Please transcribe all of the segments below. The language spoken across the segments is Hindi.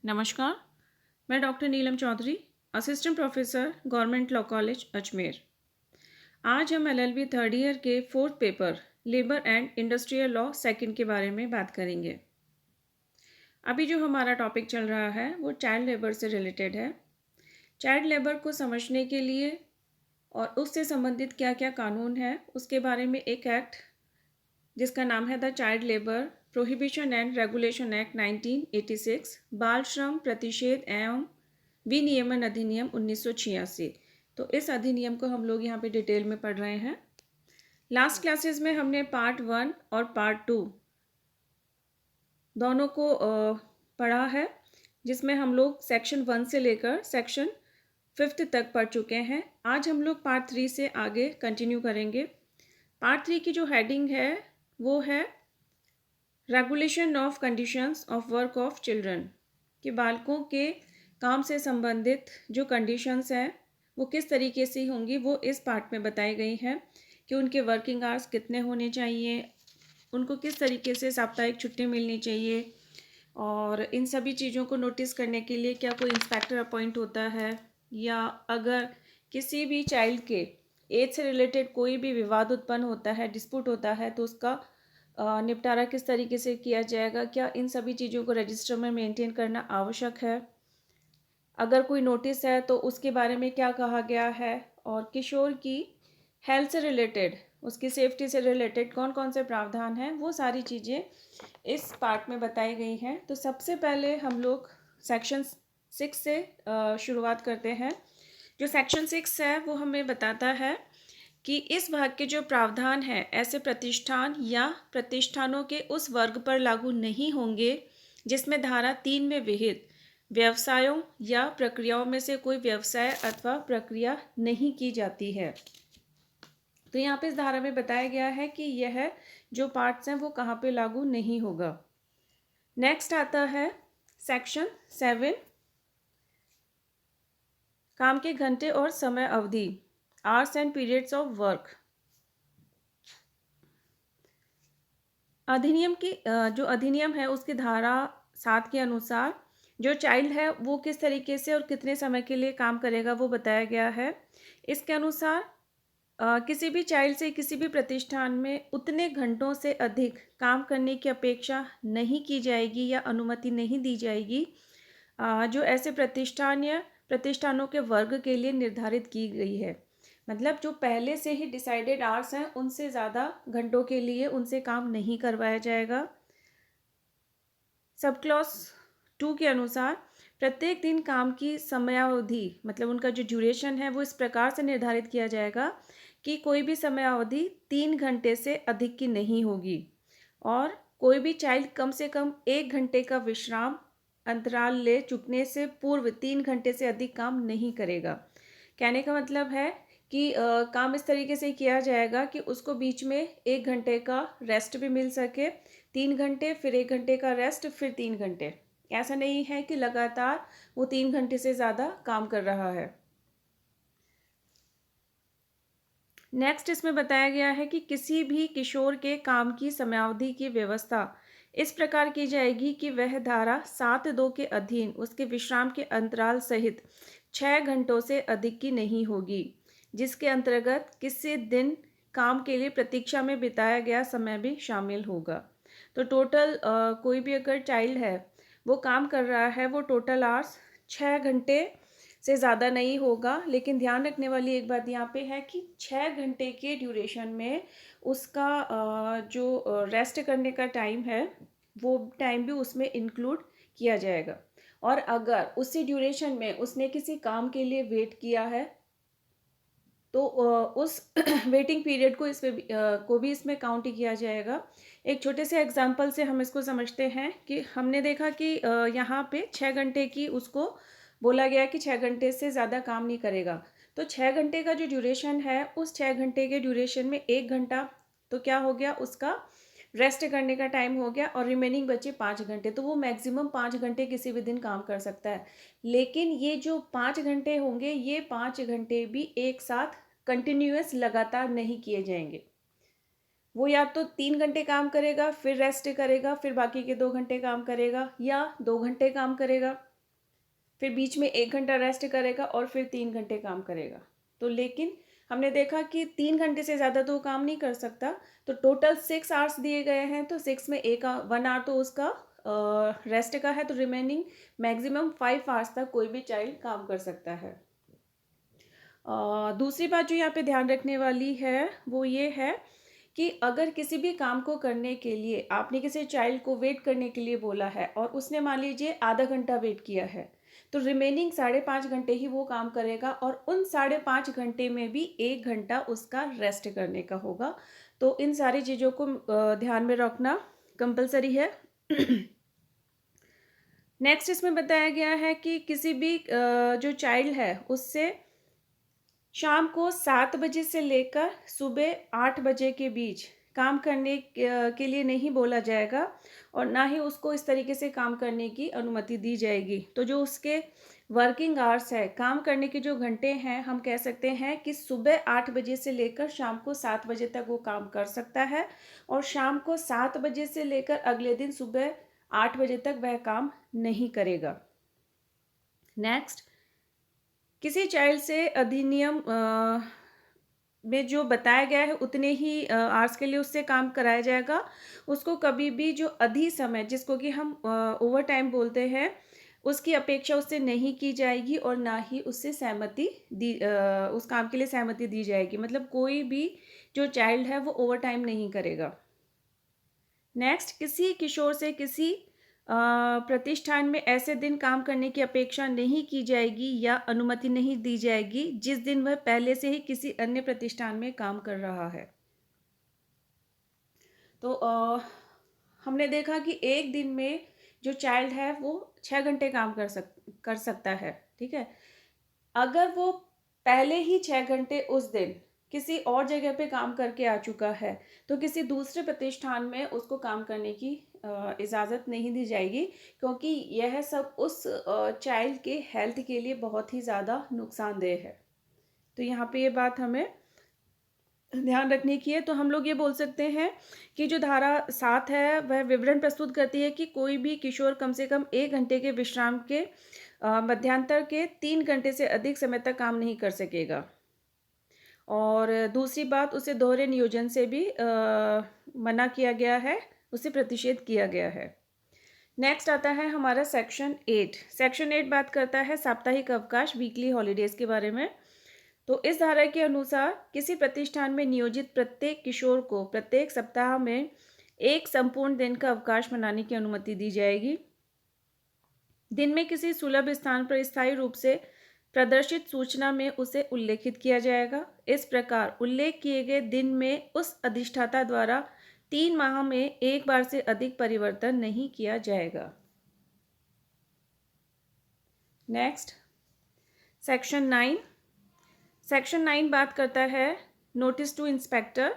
नमस्कार। मैं doctor Neelam Chaudhary, assistant professor, government law college Ajmer. आज हम एलएलबी थर्ड ईयर के fourth paper labour and industrial law second के बारे में बात करेंगे। अभी जो हमारा टॉपिक चल रहा है वो चाइल्ड लेबर से रिलेटेड है। चाइल्ड लेबर को समझने के लिए और उससे संबंधित क्या क्या कानून है उसके बारे में एक एक्ट जिसका नाम है the child labour prohibition and regulation act 1986, बाल श्रम प्रतिषेध एवं विनियमन अधिनियम 1986। तो इस अधिनियम को हम लोग यहाँ पे डिटेल में पढ़ रहे हैं। लास्ट क्लासेस में हमने पार्ट 1 और पार्ट 2 दोनों को पढ़ा है, जिसमें हम लोग सेक्शन 1 से लेकर सेक्शन 5th तक पढ़ चुके हैं। आज हम लोग पार्ट 3 से आगे कंटिन्यू करेंगे। पार्ट 3 की जो हेडिंग है वो है regulation of conditions of work of children, कि बालकों के काम से संबंधित जो कंडीशंस हैं वो किस तरीके से होंगी, वो इस पार्ट में बताई गई हैं कि उनके वर्किंग आवर्स कितने होने चाहिए, उनको किस तरीके से साप्ताहिक छुट्टी मिलनी चाहिए, और इन सभी चीज़ों को नोटिस करने के लिए क्या कोई इंस्पेक्टर अपॉइंट होता है, या अगर किसी भी चाइल्ड के एज से रिलेटेड कोई भी विवाद उत्पन्न होता है, डिस्प्यूट होता है, तो उसका निपटारा किस तरीके से किया जाएगा, क्या इन सभी चीज़ों को रजिस्टर में मेंटेन करना आवश्यक है, अगर कोई नोटिस है तो उसके बारे में क्या कहा गया है, और किशोर की हेल्थ से रिलेटेड, उसकी सेफ्टी से रिलेटेड कौन कौन से प्रावधान हैं, वो सारी चीज़ें इस पार्ट में बताई गई हैं। तो सबसे पहले हम लोग सेक्शन 6 से शुरुआत करते हैं। जो सेक्शन 6 है वो हमें बताता है कि इस भाग के जो प्रावधान हैं ऐसे प्रतिष्ठान या प्रतिष्ठानों के उस वर्ग पर लागू नहीं होंगे जिसमें धारा 3 में विहित व्यवसायों या प्रक्रियाओं में से कोई व्यवसाय अथवा प्रक्रिया नहीं की जाती है। तो यहाँ पे इस धारा में बताया गया है कि यह जो पार्ट्स हैं वो कहाँ पे लागू नहीं होगा। नेक्स्ट आता है सेक्शन 7, काम के घंटे और समय अवधि, hours and periods of work. अधिनियम की जो अधिनियम है उसकी धारा 7 के अनुसार जो चाइल्ड है वो किस तरीके से और कितने समय के लिए काम करेगा वो बताया गया है। इसके अनुसार किसी भी चाइल्ड से किसी भी प्रतिष्ठान में उतने घंटों से अधिक काम करने की अपेक्षा नहीं की जाएगी या अनुमति नहीं दी जाएगी जो ऐसे प्रतिष्ठान या प्रतिष्ठानों के वर्ग के लिए निर्धारित की गई है। मतलब जो पहले से ही डिसाइडेड आवर्स हैं उनसे ज़्यादा घंटों के लिए उनसे काम नहीं करवाया जाएगा। सब क्लॉज 2 के अनुसार प्रत्येक दिन काम की समयावधि, मतलब उनका जो ड्यूरेशन है वो इस प्रकार से निर्धारित किया जाएगा कि कोई भी समयावधि 3 घंटे से अधिक की नहीं होगी, और कोई भी चाइल्ड कम से कम 1 घंटे का विश्राम अंतराल ले चुकने से पूर्व 3 घंटे से अधिक काम नहीं करेगा। कहने का मतलब है कि काम इस तरीके से किया जाएगा कि उसको बीच में 1 घंटे का रेस्ट भी मिल सके, 3 घंटे, फिर 1 घंटे का रेस्ट, फिर 3 घंटे। ऐसा नहीं है कि लगातार वो 3 घंटे से ज़्यादा काम कर रहा है। नेक्स्ट इसमें बताया गया है कि किसी भी किशोर के काम की समयावधि की व्यवस्था इस प्रकार की जाएगी कि वह धारा 7(2) के अधीन उसके विश्राम के अंतराल सहित 6 घंटों से अधिक की नहीं होगी, जिसके अंतर्गत किसी दिन काम के लिए प्रतीक्षा में बिताया गया समय भी शामिल होगा। तो टोटल कोई भी अगर चाइल्ड है वो काम कर रहा है वो टोटल आवर्स 6 घंटे से ज़्यादा नहीं होगा। लेकिन ध्यान रखने वाली एक बात यहाँ पे है कि 6 घंटे के ड्यूरेशन में उसका जो रेस्ट करने का टाइम है वो टाइम भी उसमें इंक्लूड किया जाएगा। और अगर उसी ड्यूरेशन में उसने किसी काम के लिए वेट किया है तो उस वेटिंग पीरियड को को भी इसमें काउंट किया जाएगा। एक छोटे से एग्जांपल से हम इसको समझते हैं कि हमने देखा कि यहाँ पे 6 घंटे की उसको बोला गया कि 6 घंटे से ज़्यादा काम नहीं करेगा। तो 6 घंटे का जो ड्यूरेशन है उस 6 घंटे के ड्यूरेशन में 1 घंटा तो क्या हो गया, उसका रेस्ट करने का टाइम हो गया, और रिमेनिंग बचे 5 घंटे। तो वो मैक्सिमम 5 घंटे किसी भी दिन काम कर सकता है। लेकिन ये जो 5 घंटे होंगे ये 5 घंटे भी एक साथ कंटिन्यूअस लगातार नहीं किए जाएंगे। वो या तो 3 घंटे काम करेगा, फिर रेस्ट करेगा, फिर बाकी के 2 घंटे काम करेगा, या 2 घंटे काम करेगा, फिर बीच में 1 घंटा रेस्ट करेगा और फिर 3 घंटे काम करेगा। तो लेकिन हमने देखा कि 3 घंटे से ज़्यादा तो वो काम नहीं कर सकता। तो टोटल 6 आवर्स दिए गए हैं, तो 6 में 1 आवर तो उसका रेस्ट का है, तो रिमेनिंग मैक्सिमम 5 आवर्स तक कोई भी चाइल्ड काम कर सकता है। दूसरी बात जो यहाँ पे ध्यान रखने वाली है वो ये है कि अगर किसी भी काम को करने के लिए आपने किसी चाइल्ड को वेट करने के लिए बोला है और उसने मान लीजिए आधा घंटा वेट किया है, तो रिमेनिंग 5.5 घंटे ही वो काम करेगा और उन 5.5 घंटे में भी 1 घंटा उसका रेस्ट करने का होगा। तो इन सारी चीज़ों को ध्यान में रखना कंपलसरी है। नेक्स्ट इसमें बताया गया है कि किसी भी जो चाइल्ड है उससे शाम को 7 बजे से लेकर सुबह 8 बजे के बीच काम करने के लिए नहीं बोला जाएगा और ना ही उसको इस तरीके से काम करने की अनुमति दी जाएगी। तो जो उसके वर्किंग आवर्स है, काम करने के जो घंटे हैं, हम कह सकते हैं कि सुबह 8 बजे से लेकर शाम को 7 बजे तक वो काम कर सकता है और शाम को 7 बजे से लेकर अगले दिन सुबह 8 बजे तक वह काम नहीं करेगा। नेक्स्ट, किसी चाइल्ड से अधिनियम में जो बताया गया है उतने ही आवर्स के लिए उससे काम कराया जाएगा। उसको कभी भी जो अधि समय, जिसको कि हम ओवर टाइम बोलते हैं, उसकी अपेक्षा उससे नहीं की जाएगी और ना ही उससे सहमति उस काम के लिए सहमति दी जाएगी। मतलब कोई भी जो चाइल्ड है वो ओवर टाइम नहीं करेगा। नेक्स्ट, किसी किशोर से किसी प्रतिष्ठान में ऐसे दिन काम करने की अपेक्षा नहीं की जाएगी या अनुमति नहीं दी जाएगी जिस दिन वह पहले से ही किसी अन्य प्रतिष्ठान में काम कर रहा है। तो हमने देखा कि एक दिन में जो चाइल्ड है वो 6 घंटे काम कर सकता है, ठीक है। अगर वो पहले ही 6 घंटे उस दिन किसी और जगह पे काम करके आ चुका है, तो किसी दूसरे प्रतिष्ठान में उसको काम करने की इजाज़त नहीं दी जाएगी, क्योंकि यह सब उस चाइल्ड के हेल्थ के लिए बहुत ही ज़्यादा नुकसानदेह है। तो यहाँ पे ये बात हमें ध्यान रखने की है। तो हम लोग ये बोल सकते हैं कि जो धारा 7 है वह विवरण प्रस्तुत करती है कि कोई भी किशोर कम से कम 1 घंटे के विश्राम के मध्यांतर के 3 घंटे से अधिक समय तक काम नहीं कर सकेगा। और दूसरी बात, उसे दोहरे नियोजन से भी मना किया गया है, उसे प्रतिषेध किया गया है। नेक्स्ट आता है हमारा सेक्शन 8। सेक्शन 8 बात करता है साप्ताहिक अवकाश, वीकली हॉलीडेज़ के बारे में। तो इस धारा के अनुसार किसी प्रतिष्ठान में नियोजित प्रत्येक किशोर को प्रत्येक सप्ताह में एक संपूर्ण दिन का अवकाश मनाने की अनुमति दी जाएगी। दिन में किसी सुलभ स्थान पर स्थायी रूप से प्रदर्शित सूचना में उसे उल्लेखित किया जाएगा। इस प्रकार उल्लेख किए गए दिन में उस अधिष्ठाता द्वारा 3 माह में एक बार से अधिक परिवर्तन नहीं किया जाएगा। Next, section 9। सेक्शन 9 बात करता है नोटिस टू इंस्पेक्टर,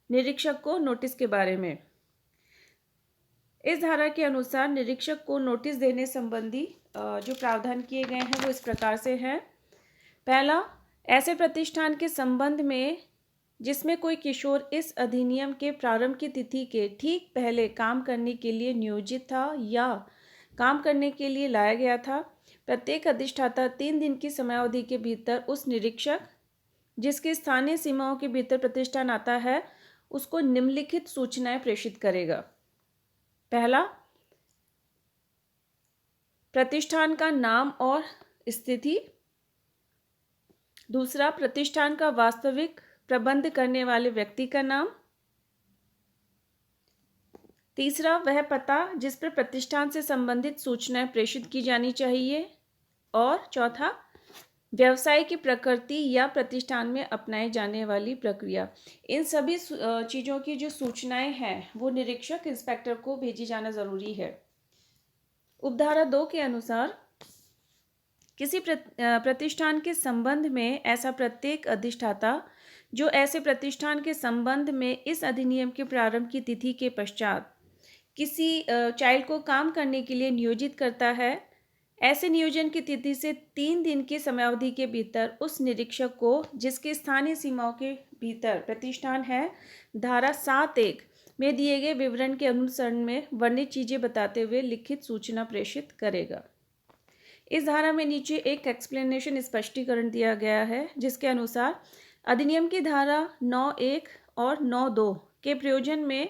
निरीक्षक को नोटिस के बारे में। इस धारा के अनुसार निरीक्षक को नोटिस देने संबंधी जो प्रावधान किए गए हैं वो इस प्रकार से हैं। पहला, ऐसे प्रतिष्ठान के संबंध में जिसमें कोई किशोर इस अधिनियम के प्रारंभ की तिथि के ठीक पहले काम करने के लिए नियोजित था या काम करने के लिए लाया गया था, प्रत्येक अधिष्ठाता 3 दिन की समयावधि के भीतर उस निरीक्षक जिसकी स्थानीय सीमाओं के भीतर प्रतिष्ठान आता है उसको निम्नलिखित सूचनाएं प्रेषित करेगा। पहला, प्रतिष्ठान का नाम और स्थिति। दूसरा, प्रतिष्ठान का वास्तविक प्रबंध करने वाले व्यक्ति का नाम। तीसरा, वह पता जिस पर प्रतिष्ठान से संबंधित सूचनाएं प्रेषित की जानी चाहिए। और चौथा, व्यवसाय की प्रकृति या प्रतिष्ठान में अपनाई जाने वाली प्रक्रिया। इन सभी चीज़ों की जो सूचनाएं हैं वो निरीक्षक इंस्पेक्टर को भेजी जाना ज़रूरी है। उपधारा 2 के अनुसार किसी प्रतिष्ठान के संबंध में ऐसा प्रत्येक अधिष्ठाता जो ऐसे प्रतिष्ठान के संबंध में इस अधिनियम के प्रारंभ की तिथि के पश्चात किसी चाइल्ड को काम करने के लिए नियोजित करता है, ऐसे नियोजन की तिथि से 3 दिन की समयावधि के भीतर उस निरीक्षक को जिसके स्थानीय सीमाओं के भीतर प्रतिष्ठान है, धारा 7(1) में दिए गए विवरण के अनुसरण में वर्णित चीज़ें बताते हुए लिखित सूचना प्रेषित करेगा। इस धारा में नीचे एक एक्सप्लेनेशन स्पष्टीकरण दिया गया है, जिसके अनुसार अधिनियम की धारा 9(1) और 9(2) के प्रयोजन में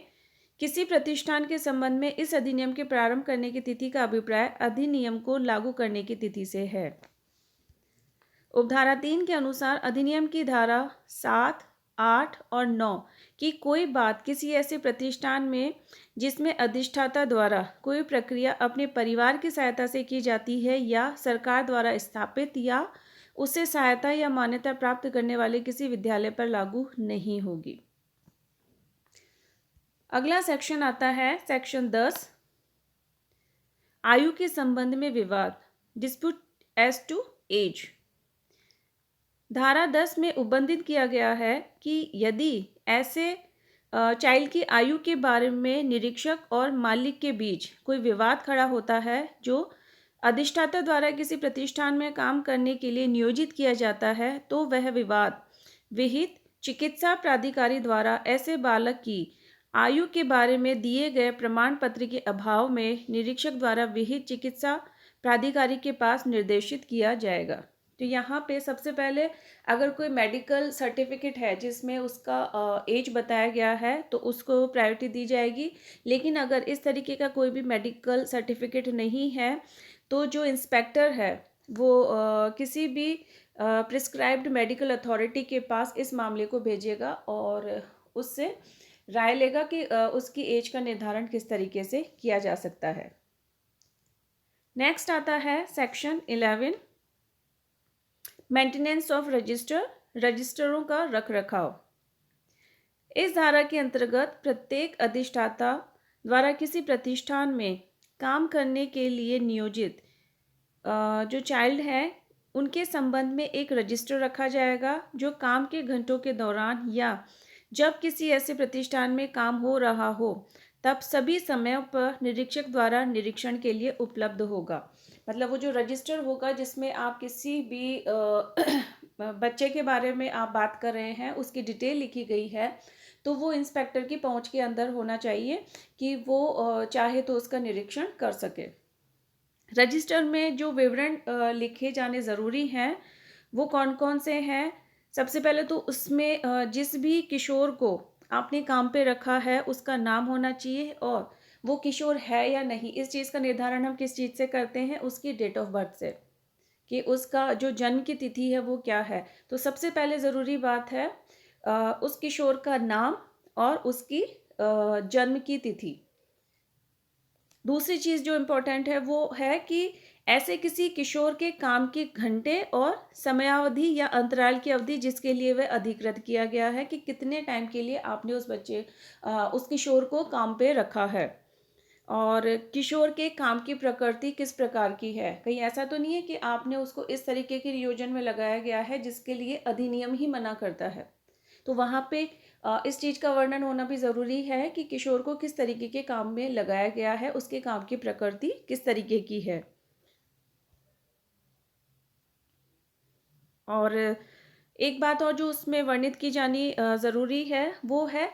किसी प्रतिष्ठान के संबंध में इस अधिनियम के प्रारंभ करने की तिथि का अभिप्राय अधिनियम को लागू करने की तिथि से है। उपधारा 3 के अनुसार अधिनियम की धारा 7, 8 और 9 की कोई बात किसी ऐसे प्रतिष्ठान में जिसमें अधिष्ठाता द्वारा कोई प्रक्रिया अपने परिवार की सहायता से की जाती है या सरकार द्वारा स्थापित या उससे सहायता या मान्यता प्राप्त करने वाले किसी विद्यालय पर लागू नहीं होगी। अगला सेक्शन आता है सेक्शन 10, आयु के संबंध में विवाद, डिस्प्यूट एज टू एज। धारा 10 में उल्लिखित किया गया है कि यदि ऐसे चाइल्ड की आयु के बारे में निरीक्षक और मालिक के बीच कोई विवाद खड़ा होता है जो अधिष्ठाता द्वारा किसी प्रतिष्ठान में काम करने के लिए नियोजित किया जाता है, तो वह विवाद विहित चिकित्सा प्राधिकारी द्वारा ऐसे बालक की आयु के बारे में दिए गए प्रमाण पत्र के अभाव में निरीक्षक द्वारा विहित चिकित्सा प्राधिकारी के पास निर्देशित किया जाएगा। तो यहाँ पे सबसे पहले अगर कोई मेडिकल सर्टिफिकेट है जिसमें उसका एज बताया गया है तो उसको प्रायोरिटी दी जाएगी, लेकिन अगर इस तरीके का कोई भी मेडिकल सर्टिफिकेट नहीं है तो जो इंस्पेक्टर है वो किसी भी प्रिस्क्राइब्ड मेडिकल अथॉरिटी के पास इस मामले को भेजेगा और उससे राय लेगा कि उसकी एज का निर्धारण किस तरीके से किया जा सकता है। नेक्स्ट आता है सेक्शन 11, मेंटेनेंस ऑफ रजिस्टर, रजिस्टरों का रखरखाव। इस धारा के अंतर्गत प्रत्येक अधिष्ठाता द्वारा किसी प्रतिष्ठान में काम करने के लिए नियोजित जो चाइल्ड है उनके संबंध में एक रजिस्टर रखा जाएगा जो काम के घंटों के दौरान या जब किसी ऐसे प्रतिष्ठान में काम हो रहा हो तब सभी समयों पर निरीक्षक द्वारा निरीक्षण के लिए उपलब्ध होगा। मतलब वो जो रजिस्टर होगा जिसमें आप किसी भी बच्चे के बारे में आप बात कर रहे हैं उसकी डिटेल लिखी गई है, तो वो इंस्पेक्टर की पहुंच के अंदर होना चाहिए कि वो चाहे तो उसका निरीक्षण कर सके। रजिस्टर में जो विवरण लिखे जाने ज़रूरी हैं वो कौन कौन से हैं? सबसे पहले तो उसमें जिस भी किशोर को आपने काम पे रखा है उसका नाम होना चाहिए और वो किशोर है या नहीं, इस चीज़ का निर्धारण हम किस चीज़ से करते हैं? उसकी डेट ऑफ बर्थ से, कि उसका जो जन्म की तिथि है वो क्या है। तो सबसे पहले ज़रूरी बात है उस किशोर का नाम और उसकी जन्म की तिथि। दूसरी चीज़ जो इम्पोर्टेंट है वो है कि ऐसे किसी किशोर के काम के घंटे और समयावधि या अंतराल की अवधि जिसके लिए वह अधिकृत किया गया है कि कितने टाइम के लिए आपने उस किशोर को काम पे रखा है, और किशोर के काम की प्रकृति किस प्रकार की है। कहीं ऐसा तो नहीं है कि आपने उसको इस तरीके के नियोजन में लगाया गया है जिसके लिए अधिनियम ही मना करता है। तो वहाँ पे इस चीज़ का वर्णन होना भी ज़रूरी है कि किशोर को किस तरीके के काम में लगाया गया है, उसके काम की प्रकृति किस तरीके की है। और एक बात और जो उसमें वर्णित की जानी ज़रूरी है वो है,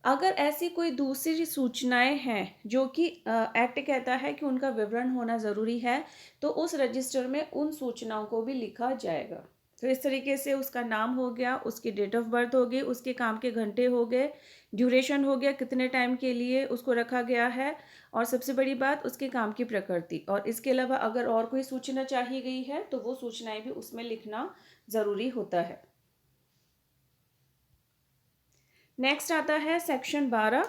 अगर ऐसी कोई दूसरी सूचनाएं हैं जो कि एक्ट कहता है कि उनका विवरण होना ज़रूरी है, तो उस रजिस्टर में उन सूचनाओं को भी लिखा जाएगा। तो इस तरीके से उसका नाम हो गया, उसकी डेट ऑफ बर्थ हो गई, उसके काम के घंटे हो गए, ड्यूरेशन हो गया, कितने टाइम के लिए उसको रखा गया है, और सबसे बड़ी बात उसके काम की प्रकृति। और इसके अलावा अगर और कोई सूचना चाहिए गई है तो वो सूचनाएं भी उसमें लिखना ज़रूरी होता है। नेक्स्ट आता है सेक्शन 12।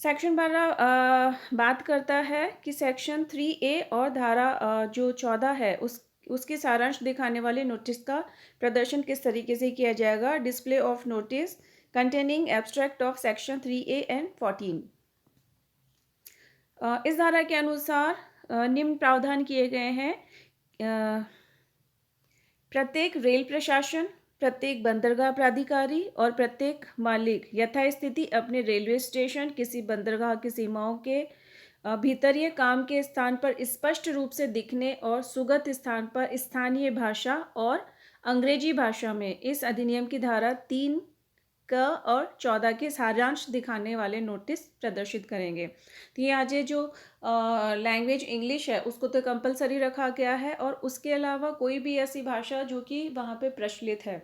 सेक्शन 12 बात करता है कि सेक्शन 3A और धारा जो 14 है उसके सारांश दिखाने वाले नोटिस का प्रदर्शन किस तरीके से किया जाएगा। Display of notice containing abstract of section 3A and 14। इस धारा के अनुसार निम्न प्रावधान किए गए हैं। प्रत्येक रेल प्रशासन, प्रत्येक बंदरगाह प्राधिकारी और प्रत्येक मालिक यथास्थिति अपने रेलवे स्टेशन, किसी बंदरगाह की सीमाओं के भीतरीय काम के स्थान पर स्पष्ट रूप से दिखने और सुगत स्थान पर स्थानीय भाषा और अंग्रेजी भाषा में इस अधिनियम की धारा 3 क और 14 के सारांश दिखाने वाले नोटिस प्रदर्शित करेंगे। तो ये आज ये जो लैंग्वेज इंग्लिश है उसको तो कंपलसरी रखा गया है, और उसके अलावा कोई भी ऐसी भाषा जो कि वहाँ पे प्रचलित है,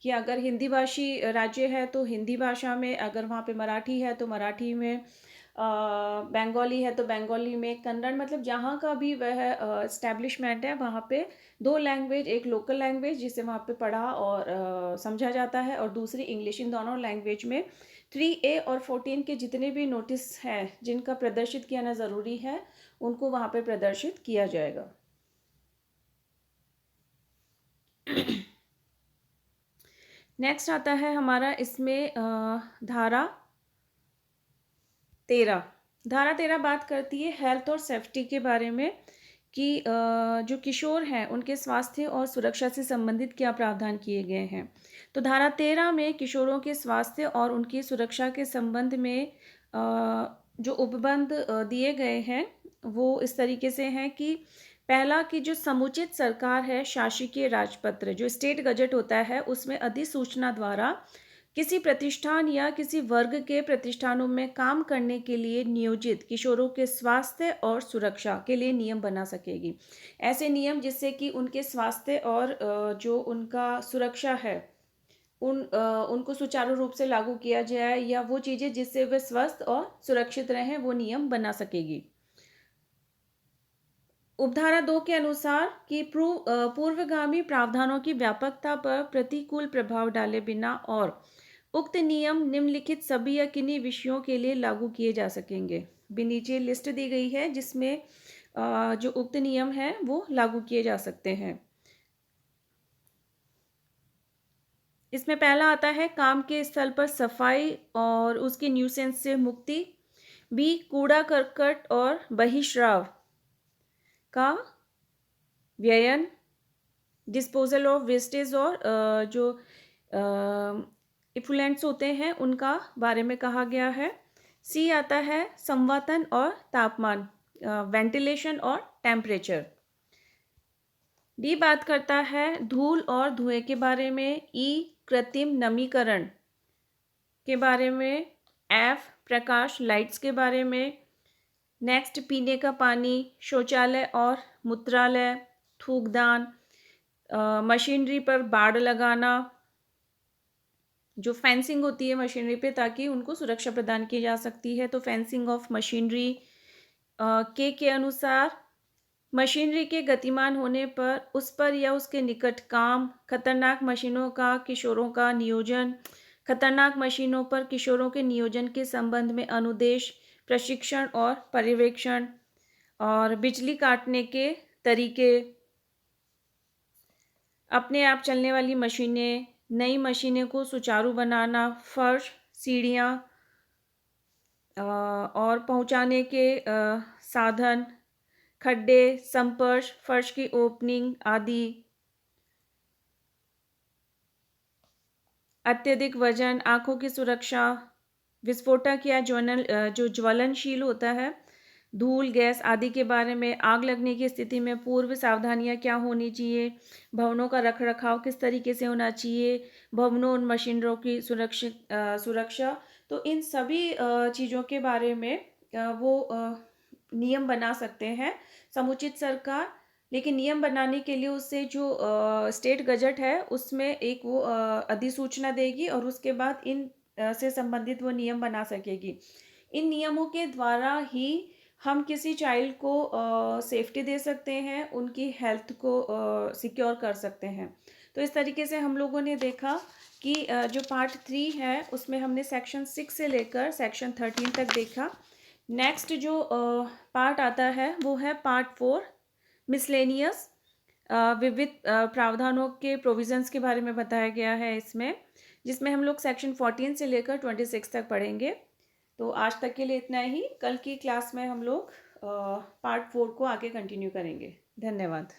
कि अगर हिंदी भाषी राज्य है तो हिंदी भाषा में, अगर वहाँ पे मराठी है तो मराठी में, बंगाली है तो बंगाली में, कन्नड़, मतलब जहाँ का भी वह इस्टेब्लिशमेंट है वहाँ पे दो लैंग्वेज, एक लोकल लैंग्वेज जिसे वहाँ पे पढ़ा और समझा जाता है, और दूसरी इंग्लिश, इन दोनों लैंग्वेज में 3A और 14 के जितने भी नोटिस हैं जिनका प्रदर्शित किया ज़रूरी है उनको वहाँ पे प्रदर्शित किया जाएगा। नेक्स्ट आता है हमारा इसमें धारा 13। धारा 13 बात करती है हेल्थ और सेफ्टी के बारे में, कि जो किशोर हैं उनके स्वास्थ्य और सुरक्षा से संबंधित क्या प्रावधान किए गए हैं। तो धारा 13 में किशोरों के स्वास्थ्य और उनकी सुरक्षा के संबंध में जो उपबंध दिए गए हैं वो इस तरीके से हैं कि पहला, कि जो समुचित सरकार है, शासकीय राजपत्र जो स्टेट गजट होता है उसमें अधिसूचना द्वारा किसी प्रतिष्ठान या किसी वर्ग के प्रतिष्ठानों में काम करने के लिए नियोजित किशोरों के स्वास्थ्य और सुरक्षा के लिए नियम बना सकेगी। ऐसे नियम जिससे कि उनके स्वास्थ्य और जो उनका सुरक्षा है उनको सुचारू रूप से लागू किया जाए, या वो चीज़ें जिससे वे स्वस्थ और सुरक्षित रहें वो नियम बना सकेगी। उपधारा 2 के अनुसार कि पूर्वगामी प्रावधानों की व्यापकता पर प्रतिकूल प्रभाव डाले बिना और उक्त नियम निम्नलिखित सभी या किन्हीं विषयों के लिए लागू किए जा सकेंगे। भी नीचे लिस्ट दी गई है जिसमें जो उक्त नियम हैं वो लागू किए जा सकते हैं। इसमें पहला आता है काम के स्थल पर सफाई और उसकी न्यूसेंस से मुक्ति। बी, कूड़ा करकट और बहिश्राव का व्ययन, डिस्पोजल ऑफ वेस्टेज, और जो इफ्लुएंट्स होते हैं उनका बारे में कहा गया है। सी आता है संवातन और तापमान, वेंटिलेशन और टेम्परेचर। डी बात करता है धूल और धुएं के बारे में। ई, कृत्रिम नमीकरण के बारे में। एफ, प्रकाश लाइट्स के बारे में। नेक्स्ट, पीने का पानी, शौचालय और मूत्रालय, थूकदान, मशीनरी पर बाड़ लगाना, जो फेंसिंग होती है मशीनरी पे ताकि उनको सुरक्षा प्रदान की जा सकती है, तो फेंसिंग ऑफ मशीनरी। के अनुसार मशीनरी के गतिमान होने पर उस पर या उसके निकट काम, खतरनाक मशीनों का किशोरों का नियोजन, खतरनाक मशीनों पर किशोरों के नियोजन के संबंध में अनुदेश, प्रशिक्षण और पर्यवेक्षण, और बिजली काटने के तरीके, अपने आप चलने वाली मशीनें, नई मशीनें को सुचारू बनाना, फर्श, सीढ़ियाँ और पहुँचाने के साधन, खड्डे, संपर्श, फर्श की ओपनिंग आदि। अत्यधिक वजन, आँखों की सुरक्षा, विस्फोटक या जो ज्वलनशील होता है, धूल, गैस आदि के बारे में। आग लगने की स्थिति में पूर्व सावधानियां क्या होनी चाहिए, भवनों का रखरखाव किस तरीके से होना चाहिए, भवनों और मशीनरों की सुरक्षा। तो इन सभी चीज़ों के बारे में वो नियम बना सकते हैं समुचित सरकार। लेकिन नियम बनाने के लिए उससे जो स्टेट गजट है उसमें एक वो अधिसूचना देगी, और उसके बाद इन से संबंधित वो नियम बना सकेगी। इन नियमों के द्वारा ही हम किसी चाइल्ड को सेफ्टी दे सकते हैं, उनकी हेल्थ को सिक्योर कर सकते हैं। तो इस तरीके से हम लोगों ने देखा कि जो पार्ट 3 है उसमें हमने सेक्शन 6 से लेकर सेक्शन 13 तक देखा। नेक्स्ट जो पार्ट आता है वो है पार्ट 4, मिसलेनियस, विविध प्रावधानों के प्रोविजंस के बारे में बताया गया है इसमें, जिसमें हम लोग सेक्शन 14 से लेकर 26 तक पढ़ेंगे। तो आज तक के लिए इतना ही। कल की क्लास में हम लोग पार्ट 4 को आगे कंटिन्यू करेंगे। धन्यवाद।